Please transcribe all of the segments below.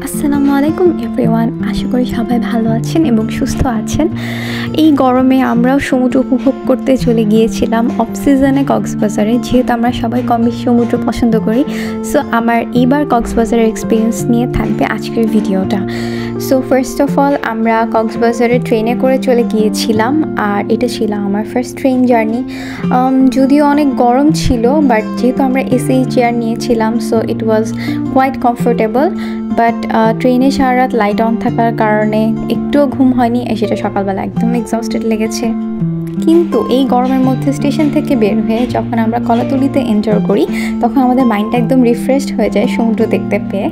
আসসালামু আলাইকুম এভরিওয়ান, আশা করি সবাই ভালো আছেন এবং সুস্থ আছেন। এই গরমে আমরাও সমুদ্র উপভোগ করতে চলে গিয়েছিলাম অফ সিজনে কক্সবাজারে, যেহেতু আমরা সবাই কম বেশি সমুদ্র পছন্দ করি। সো আমার এইবার কক্সবাজারের এক্সপিরিয়েন্স নিয়ে থাকবে আজকের ভিডিওটা। সো ফার্স্ট অফ অল আমরা কক্সবাজারে ট্রেনে করে চলে গিয়েছিলাম, আর এটা ছিল আমার ফার্স্ট ট্রেন জার্নি। যদিও অনেক গরম ছিল, বাট যেহেতু আমরা এসি চেয়ার নিয়েছিলাম so it was quite comfortable. But ট্রেনে সারা রাত লাইট অন থাকার কারণে একটুও ঘুম হয়নি, সেটা সকালবেলা একদম এক্সস্টেড লেগেছে। কিন্তু এই গরমের মধ্যে স্টেশন থেকে বের হয়ে যখন আমরা কলাতলিতে এন্টার করি, তখন আমাদের মাইন্ডটা একদম রিফ্রেশড হয়ে যায় সমুদ্র দেখতে পেয়ে।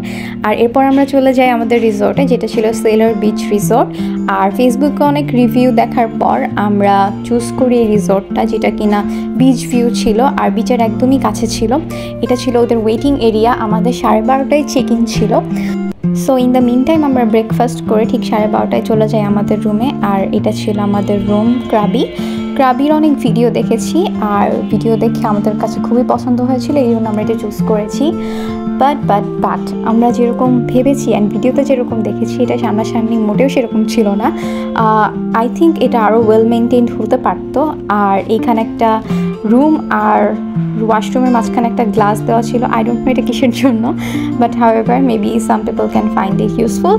আর এরপর আমরা চলে যাই আমাদের রিসোর্টে, যেটা ছিল সেলর বিচ রিসোর্ট। আর ফেসবুকে অনেক রিভিউ দেখার পর আমরা চুজ করি এই রিসোর্টটা, যেটা কিনা বিচ ভিউ ছিল আর বিচের একদমই কাছে ছিল। এটা ছিল ওদের ওয়েটিং এরিয়া। আমাদের 12:30টায় চেক ইন ছিল। So in the meantime আমরা ব্রেকফাস্ট করে ঠিক 12:30টায় চলে যাই আমাদের রুমে। আর এটা ছিল আমাদের রুম। ক্রাবির অনেক ভিডিও দেখেছি, আর ভিডিও দেখে আমাদের কাছে খুবই পছন্দ হয়েছিল, এই জন্য আমরা এটা চুজ করেছি। বাট আমরা যেরকম ভেবেছি অ্যান্ড ভিডিওতে যেরকম দেখেছি, এটা সামনাসামনি মোটেও সেরকম ছিল না। আই থিঙ্ক এটা আরও ওয়েল মেনটেন্ড হতে পারতো। আর এইখানে একটা রুম আর ওয়াশরুমের মাঝখানে একটা গ্লাস দেওয়া ছিল। আই ডোন্ট নো এটা কিসের জন্য, but however maybe some people can find it useful.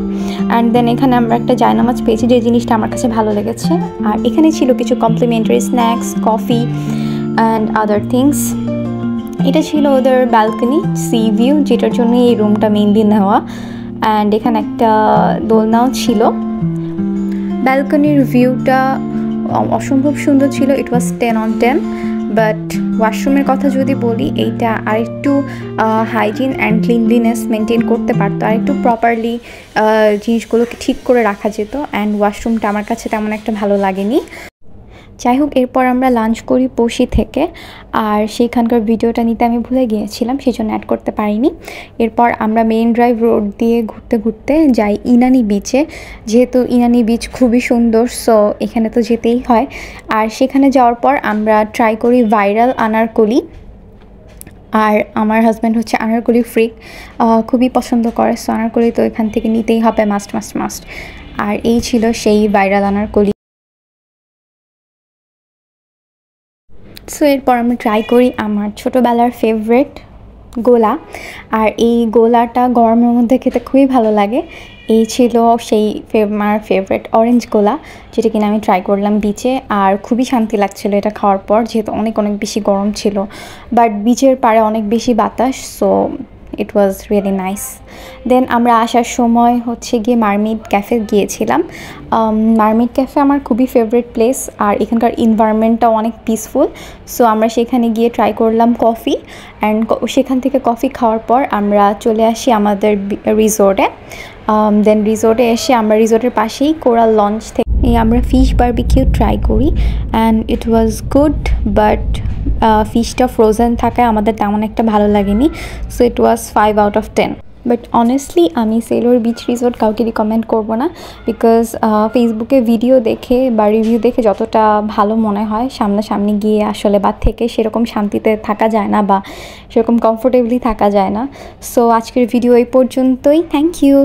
And then এখানে আমরা একটা জায়নামাজ পেয়েছি, যে জিনিসটা আমার কাছে ভালো লেগেছে। আর এখানে ছিল কিছু complimentary snacks, coffee and other things. এটা ছিল ওদের ব্যালকনি সি ভিউ, যেটার জন্য এই রুমটা মেইনলি নেওয়া। অ্যান্ড এখানে একটা দোলনাও ছিল। ব্যালকনির ভিউটা অসম্ভব সুন্দর ছিল। ইট ওয়াজ 10 on 10। বাট ওয়াশরুমের কথা যদি বলি, এইটা আরেকটু হাইজিন অ্যান্ড ক্লিনলিনেস মেনটেন করতে পারতো, আর একটু প্রপারলি জিনিসগুলোকে ঠিক করে রাখা যেত। অ্যান্ড ওয়াশরুমটা আমার কাছে তেমন একটা ভালো লাগেনি। যাই হোক, এরপর আমরা লাঞ্চ করি পশি থেকে, আর সেইখানকার ভিডিওটা নিতে আমি ভুলে গিয়েছিলাম, সেই জন্য অ্যাড করতে পারিনি। এরপর আমরা মেইন ড্রাইভ রোড দিয়ে ঘুরতে ঘুরতে যাই ইনানি বিচে, যেহেতু ইনানি বিচ খুবই সুন্দর, সো এখানে তো যেতেই হয়। আর সেখানে যাওয়ার পর আমরা ট্রাই করি ভাইরাল আনারকলি। আর আমার হাজব্যান্ড হচ্ছে আনারকলি ফ্রিক, খুবই পছন্দ করে, সো আনারকলি তো এখান থেকে নিতেই হবে, মাস্ট। আর এই ছিল সেই ভাইরাল আনারকলি। সো এরপর আমি ট্রাই করি আমার ছোটোবেলার ফেভারেট গোলা। আর এই গোলাটা গরমের মধ্যে খেতে খুবই ভালো লাগে। এই ছিল সেই আমার ফেভারেট অরেঞ্জ গোলা, যেটা কিনা আমি ট্রাই করলাম বিচে। আর খুবই শান্তি লাগছিল এটা খাওয়ার পর, যেহেতু অনেক বেশি গরম ছিল। বাট বিচের পাড়ে অনেক বেশি বাতাস, so it was really nice. Then আমরা আসার সময় হচ্ছে গিয়ে মারমেড ক্যাফে গিয়েছিলাম। মারমেড ক্যাফে আমার খুবই ফেভারিট প্লেস, আর এখানকার এনভায়রনমেন্টটাও অনেক পিসফুল। সো আমরা সেখানে গিয়ে ট্রাই করলাম কফি, অ্যান্ড সেখান থেকে কফি খাওয়ার পর আমরা চলে আসি আমাদের রিসোর্টে। দেন রিসোর্টে এসে আমরা রিসোর্টের পাশেই কোরাল লঞ্চ থেকে আমরা ফিশ বারবিকিউ ট্রাই করি, and it was good. But ফিশটা ফ্রোজেন থাকায় আমাদের তেমন একটা ভালো লাগেনি, so it was 5 out of 10। But honestly আমি সেলোর বিচ রিসোর্ট কাউকে রিকমেন্ড করবো না, বিকজ ফেসবুকে ভিডিও দেখে বা রিভিউ দেখে যতটা ভালো মনে হয়, সামনাসামনি গিয়ে আসলে বা থেকে সেরকম শান্তিতে থাকা যায় না, বা সেরকম কমফোর্টেবলি থাকা যায় না। সো আজকের ভিডিও এই পর্যন্তই। Thank you.